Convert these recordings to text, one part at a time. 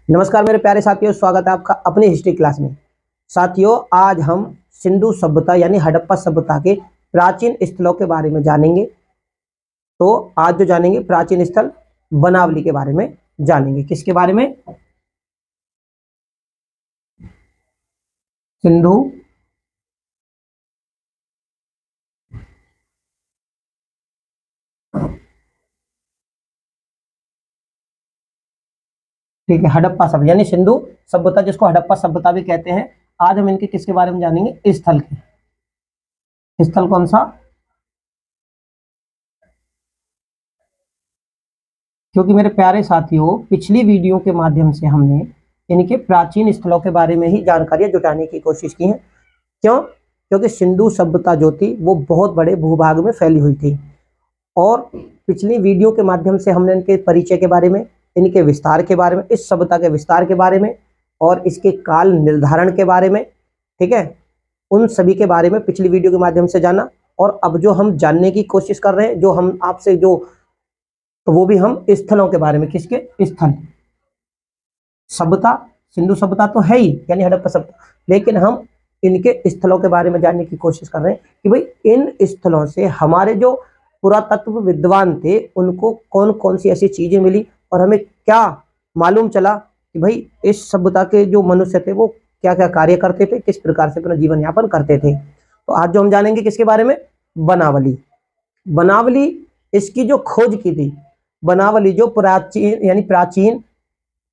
नमस्कार मेरे प्यारे साथियों, स्वागत है आपका अपनी हिस्ट्री क्लास में। साथियों, आज हम सिंधु सभ्यता यानी हड़प्पा सभ्यता के प्राचीन स्थलों के बारे में जानेंगे। तो आज जो जानेंगे प्राचीन स्थल बनावली के बारे में जानेंगे। किसके बारे में? सिंधु ठीक है, हड़प्पा सभ्यता यानी सिंधु सभ्यता, जिसको हड़प्पा सभ्यता भी कहते हैं। आज हम इनके किसके बारे में जानेंगे? स्थल के। स्थल कौन सा? क्योंकि मेरे प्यारे साथियों, पिछली वीडियो के माध्यम से हमने इनके प्राचीन स्थलों के बारे में ही जानकारियां जुटाने की कोशिश की है। क्यों? क्योंकि सिंधु सभ्यता जो थी वो बहुत बड़े भूभाग में फैली हुई थी, और पिछली वीडियो के माध्यम से हमने इनके परिचय के बारे में, इनके विस्तार के बारे में, इस सभ्यता के विस्तार के बारे में और इसके काल निर्धारण के बारे में, ठीक है, उन सभी के बारे में पिछली वीडियो के माध्यम से जाना। और अब जो हम जानने की कोशिश कर रहे हैं, जो हम आपसे जो, तो वो भी हम स्थलों के बारे में। किसके? स्थल। सभ्यता सिंधु सभ्यता तो है ही, यानी हड़प्पा सभ्यता, लेकिन हम इनके स्थलों के बारे में जानने की कोशिश कर रहे हैं कि भाई इन स्थलों से हमारे जो पुरातत्व विद्वान थे उनको कौन कौन सी ऐसी चीजें मिली और हमें क्या मालूम चला कि भाई इस सभ्यता के जो मनुष्य थे वो क्या क्या कार्य करते थे, किस प्रकार से अपना जीवन यापन करते थे। तो आज जो हम जानेंगे किसके बारे में? बनावली। बनावली, इसकी जो खोज की थी, बनावली जो प्राचीन यानी प्राचीन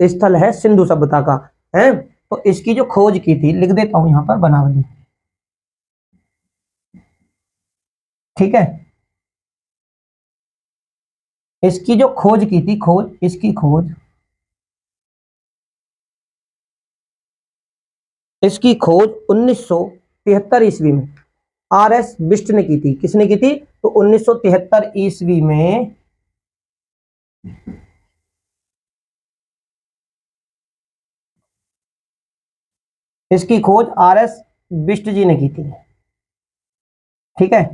स्थल है सिंधु सभ्यता का है, तो इसकी जो खोज की थी, लिख देता हूं यहां पर, बनावली। ठीक है, इसकी जो खोज की थी, इसकी खोज इसकी खोज 1973 ईस्वी में आर.एस. बिष्ट ने की थी। किसने की थी? तो 1973 ईस्वी में इसकी खोज आर.एस. बिष्ट जी ने की थी। ठीक है,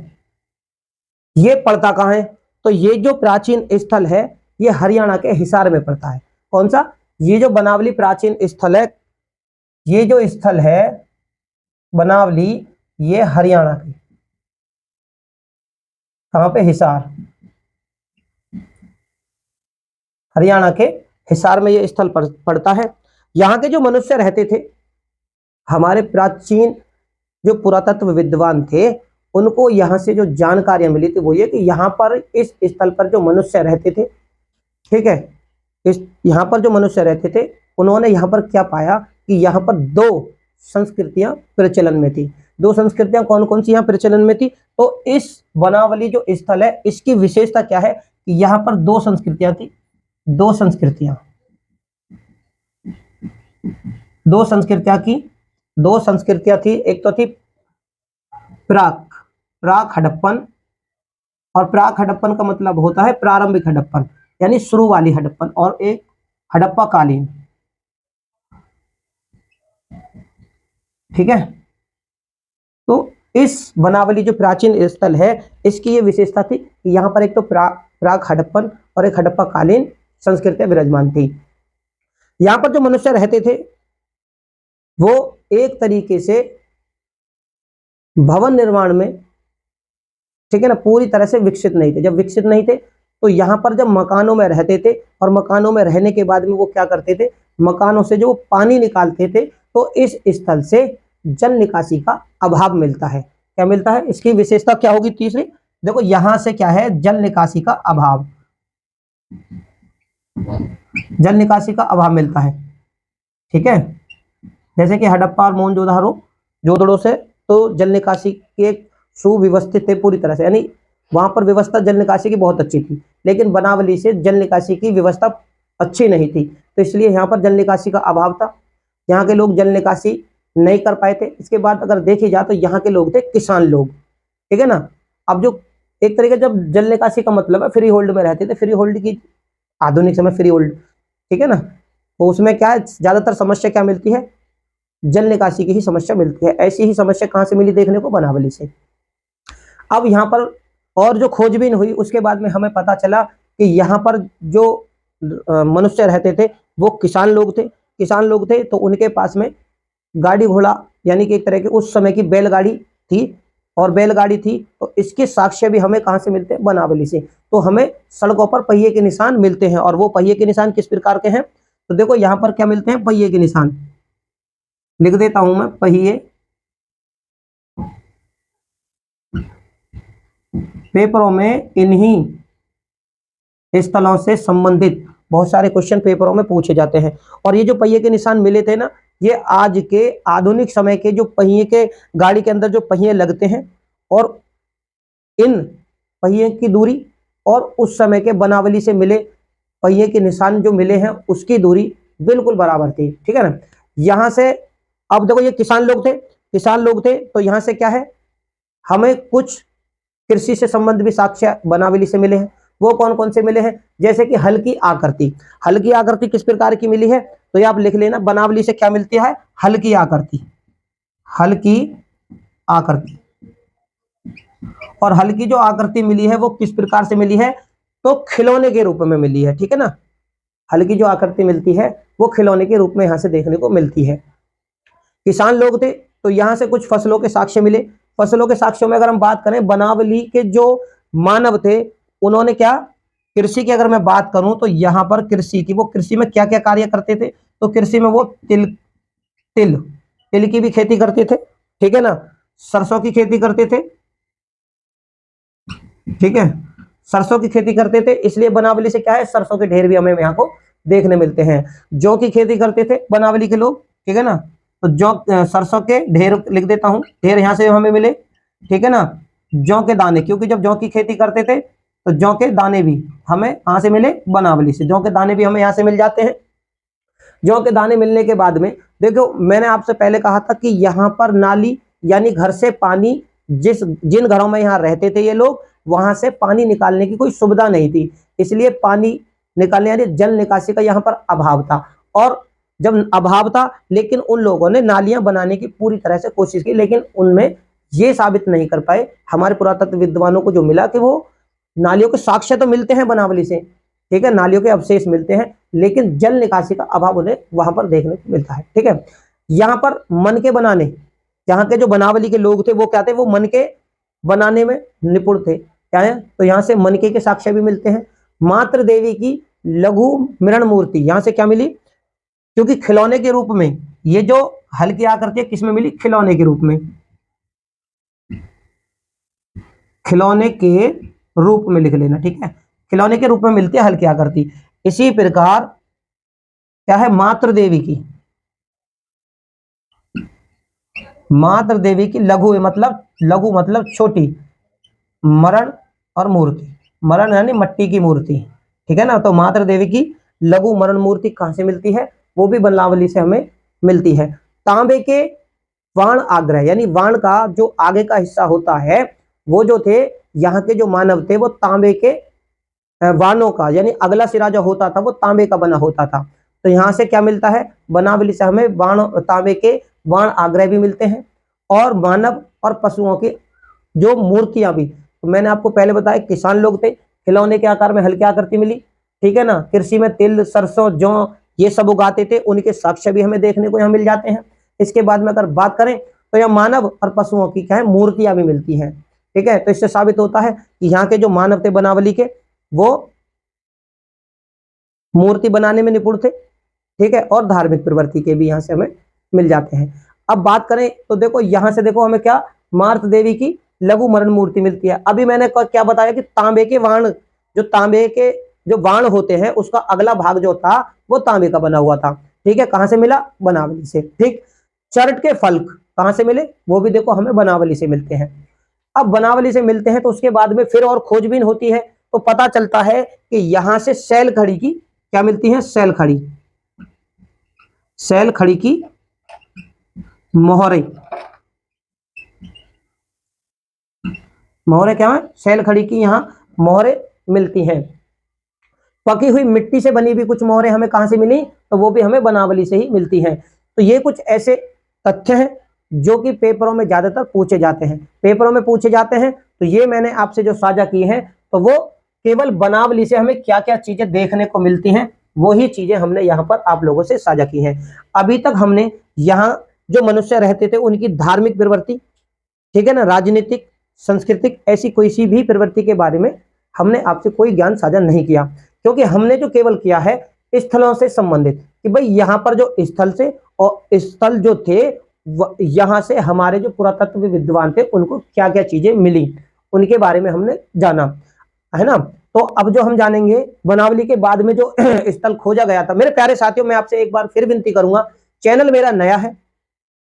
ये पड़ता कहां है? तो ये जो प्राचीन स्थल है ये हरियाणा के हिसार में पड़ता है। कौन सा? ये जो बनावली प्राचीन स्थल है, ये जो स्थल है बनावली, ये हरियाणा के, कहां पे? हिसार। हरियाणा के हिसार में ये स्थल पड़ता है। यहाँ के जो मनुष्य रहते थे, हमारे प्राचीन जो पुरातत्व विद्वान थे, उनको यहाँ से जो जानकारियां मिली थी वो ये कि यहाँ पर इस स्थल पर जो मनुष्य रहते थे, ठीक है, इस यहाँ पर जो मनुष्य रहते थे, उन्होंने यहाँ पर क्या पाया कि यहाँ पर दो संस्कृतियां प्रचलन में थी। दो संस्कृतियां कौन कौन सी यहाँ प्रचलन में थी? तो इस बनावली जो स्थल है, इसकी विशेषता क्या है कि यहाँ पर दो संस्कृतियां थी। दो संस्कृतियां दो संस्कृतियां थी। एक तो थी प्राक हड़प्पन, और प्राक हड़प्पन का मतलब होता है प्रारंभिक हड़प्पन यानी शुरू वाली हड़प्पन, और एक हड़प्पा कालीन। ठीक है, तो इस बनावली जो प्राचीन स्थल है, इसकी ये विशेषता थी कि यहाँ पर एक तो प्राक हड़प्पन और एक हड़प्पा कालीन संस्कृतियां विराजमान थी। यहाँ पर जो मनुष्य रहते थे वो एक तरीके से भवन निर्माण में, ठीक है ना, पूरी तरह से विकसित नहीं थे। जब विकसित नहीं थे तो यहाँ पर जब मकानों में रहते थे, और मकानों में रहने के बाद में वो क्या करते थे, मकानों से जो पानी निकालते थे, तो इस स्थल से जल निकासी का अभाव मिलता है। क्या मिलता है? इसकी विशेषता क्या होगी? तीसरी देखो, यहां से क्या है? जल निकासी का अभाव, जल निकासी का अभाव मिलता है। ठीक है, जैसे कि हड़प्पा और मोहनजोदड़ो से तो जल निकासी के सुव्यवस्थित थे पूरी तरह से, यानी वहां पर व्यवस्था जल निकासी की बहुत अच्छी थी, लेकिन बनावली से जल निकासी की व्यवस्था अच्छी नहीं थी, तो इसलिए यहाँ पर जल निकासी का अभाव था। यहाँ के लोग जल निकासी नहीं कर पाए थे। इसके बाद अगर देखे जाए तो यहाँ के लोग थे किसान लोग। ठीक है ना, अब जो एक तरीके जब जल निकासी का मतलब है फ्री होल्ड में रहते थे, फ्री होल्ड की आधुनिक समय फ्री होल्ड, ठीक है ना, तो उसमें क्या है, ज्यादातर समस्या क्या मिलती है? जल निकासी की ही समस्या मिलती है। ऐसी ही समस्या कहां से मिली देखने को? बनावली से। अब यहाँ पर और जो खोजबीन हुई उसके बाद में हमें पता चला कि यहाँ पर जो मनुष्य रहते थे वो किसान लोग थे। किसान लोग थे तो उनके पास में गाड़ी घोड़ा यानी कि एक तरह की उस समय की बैलगाड़ी थी, और बैलगाड़ी थी तो इसके साक्ष्य भी हमें कहाँ से मिलते हैं, बनावली से। तो हमें सड़कों पर पहिए के निशान मिलते हैं, और वो पहिए के निशान किस प्रकार के हैं, तो देखो यहाँ पर क्या मिलते हैं, पहिए के निशान लिख देता हूं मैं, पहिए। पेपरों में इन्हीं स्थलों से संबंधित बहुत सारे क्वेश्चन पेपरों में पूछे जाते हैं। और ये जो पहिए के निशान मिले थे ना, ये आज के आधुनिक समय के जो पहिए के गाड़ी के अंदर जो पहिए लगते हैं, और इन पहिए की दूरी और उस समय के बनावली से मिले पहिए के निशान जो मिले हैं उसकी दूरी बिल्कुल बराबर थी, ठीक है ना। यहां से अब देखो ये किसान लोग थे तो यहां से क्या है, हमें कुछ कृषि से संबंध भी साक्ष्य बनावली से मिले हैं। वो कौन कौन से मिले हैं, जैसे कि हल्की आकृति किस प्रकार की मिली है, तो ये आप लिख लेना, बनावली से क्या मिलती है, हल्की आकृति। और हल्की जो आकृति मिली है वो किस प्रकार से मिली है, तो खिलौने के रूप में मिली है, ठीक है ना। हल्की जो आकृति मिलती है वो खिलौने के रूप में यहां से देखने को मिलती है। किसान लोग थे तो यहां से कुछ फसलों के साक्ष्य मिले। फसलों के साक्ष्यों में अगर हम बात करें, बनावली के जो मानव थे उन्होंने क्या, कृषि की अगर मैं बात करूं तो यहां पर कृषि में क्या क्या कार्य करते थे, तो कृषि में वो तिल की भी खेती करते थे, ठीक है ना, सरसों की खेती करते थे, ठीक है, सरसों की खेती करते थे, इसलिए बनावली से क्या है, सरसों के ढेर भी हमें यहाँ को देखने मिलते हैं। जौ की खेती करते थे बनावली के लोग, ठीक है ना, तो जौ सरसों के ढेर लिख देता हूं, ढेर यहां से हमें मिले, ठीक है ना। जौ के दाने, क्योंकि जब जौ की खेती करते थे तो जौ के दाने भी हमें कहां से मिले, बनावली से। जौ के दाने भी हमें यहां से मिल जाते हैं। जौ के दाने मिलने के बाद में देखो, मैंने आपसे पहले कहा था कि यहाँ पर नाली यानी घर से पानी, जिन घरों में यहाँ रहते थे ये लोग, वहां से पानी निकालने की कोई सुविधा नहीं थी, इसलिए पानी निकालने यानी जल निकासी का यहाँ पर अभाव था। और जब अभाव था, लेकिन उन लोगों ने नालियां बनाने की पूरी तरह से कोशिश की, लेकिन उनमें ये साबित नहीं कर पाए, हमारे पुरातत्व विद्वानों को जो मिला कि वो नालियों के साक्ष्य तो मिलते हैं बनावली से, ठीक है, नालियों के अवशेष मिलते हैं, लेकिन जल निकासी का अभाव उन्हें वहां पर देखने को मिलता है, ठीक है। यहाँ पर मन के बनाने, यहाँ के जो बनावली के लोग थे वो क्या थे, वो मन के बनाने में निपुण थे, क्या है, तो यहाँ से मनके के साक्ष्य भी मिलते हैं। मातृ देवी की लघु मृण मूर्ति यहाँ से क्या मिली, क्योंकि खिलौने के रूप में ये जो हल्की आकृति है किसमें मिली, खिलौने के रूप में, खिलौने के रूप में लिख लेना, ठीक है, खिलौने के रूप में मिलती है हल्की आकृति। इसी प्रकार क्या है, मातृ देवी की लघु मतलब छोटी, मरण और मूर्ति, मरण यानी मट्टी की मूर्ति, ठीक है ना। तो मातृ देवी की लघु मरण मूर्ति कहां से मिलती है, वो भी बनावली से हमें मिलती है। तांबे के वाण आग्रह यानी वाण का जो आगे का हिस्सा होता है, वो जो थे यहाँ के जो मानव थे वो तांबे के वाणों का यानी अगला सिरा जो होता था वो तांबे का बना होता था। तो यहाँ से क्या मिलता है, बनावली से हमें तांबे के वाण आग्रह भी मिलते हैं, और मानव और पशुओं की जो मूर्तियां भी। तो मैंने आपको पहले बताया किसान लोग थे, खिलौने के आकार में हल्की आकृति मिली, ठीक है ना, कृषि में तिल सरसों जौ ये सब उगाते थे, उनके साक्ष्य भी हमें देखने को यहाँ मिल जाते हैं। इसके बाद में अगर बात करें तो यह मानव और पशुओं की क्या है, मूर्तियां भी मिलती हैं, ठीक है। तो इससे साबित होता है कि यहाँ के जो मानव थे बनावली के, वो मूर्ति बनाने में निपुण थे, ठीक है, और धार्मिक प्रवृत्ति के भी यहाँ से हमें मिल जाते हैं। अब बात करें तो देखो यहाँ से देखो हमें क्या, मातृ देवी की लघु मरण मूर्ति मिलती है। अभी मैंने क्या बताया कि तांबे के वाण, जो तांबे के जो वाण होते हैं उसका अगला भाग जो था वो तांबे का बना हुआ था, ठीक है, कहां से मिला, बनावली से, ठीक। चरट के फलक कहां से मिले, वो भी देखो हमें बनावली से मिलते हैं। अब बनावली से मिलते हैं तो उसके बाद में फिर और खोजबीन होती है, तो पता चलता है कि यहां से शैल खड़ी की क्या मिलती है, शैल खड़ी की मोहरे क्या है, शैल खड़ी की यहाँ मोहरे मिलती हैं। पकी हुई मिट्टी से बनी भी कुछ मोहरे हमें कहां से मिली, तो वो भी हमें बनावली से ही मिलती हैं। तो ये कुछ ऐसे तथ्य हैं जो कि पेपरों में ज्यादातर पूछे जाते हैं। तो ये मैंने आपसे जो साझा किए हैं, तो वो केवल बनावली से हमें क्या क्या चीजें देखने को मिलती हैं वही चीजें हमने यहाँ पर आप लोगों से साझा की हैं। अभी तक हमने यहाँ जो मनुष्य रहते थे उनकी धार्मिक प्रवृत्ति, ठीक है ना, राजनीतिक, सांस्कृतिक, ऐसी कोई सी भी प्रवृत्ति के बारे में हमने आपसे कोई ज्ञान साझा नहीं किया, क्योंकि हमने जो केवल किया है स्थलों से संबंधित, कि भाई यहाँ पर जो स्थल से और स्थल जो थे यहाँ से हमारे जो पुरातत्व विद्वान थे उनको क्या क्या चीजें मिली, उनके बारे में हमने जाना, है ना। तो अब जो हम जानेंगे वनावली के बाद में जो स्थल खोजा गया था। मेरे प्यारे साथियों, मैं आपसे एक बार फिर विनती करूंगा, चैनल मेरा नया है,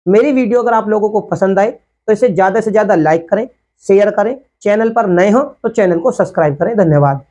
मेरी वीडियो अगर आप लोगों को पसंद आए तो इसे ज्यादा से ज्यादा लाइक करें, शेयर करें, चैनल पर नए हो तो चैनल को सब्सक्राइब करें। धन्यवाद।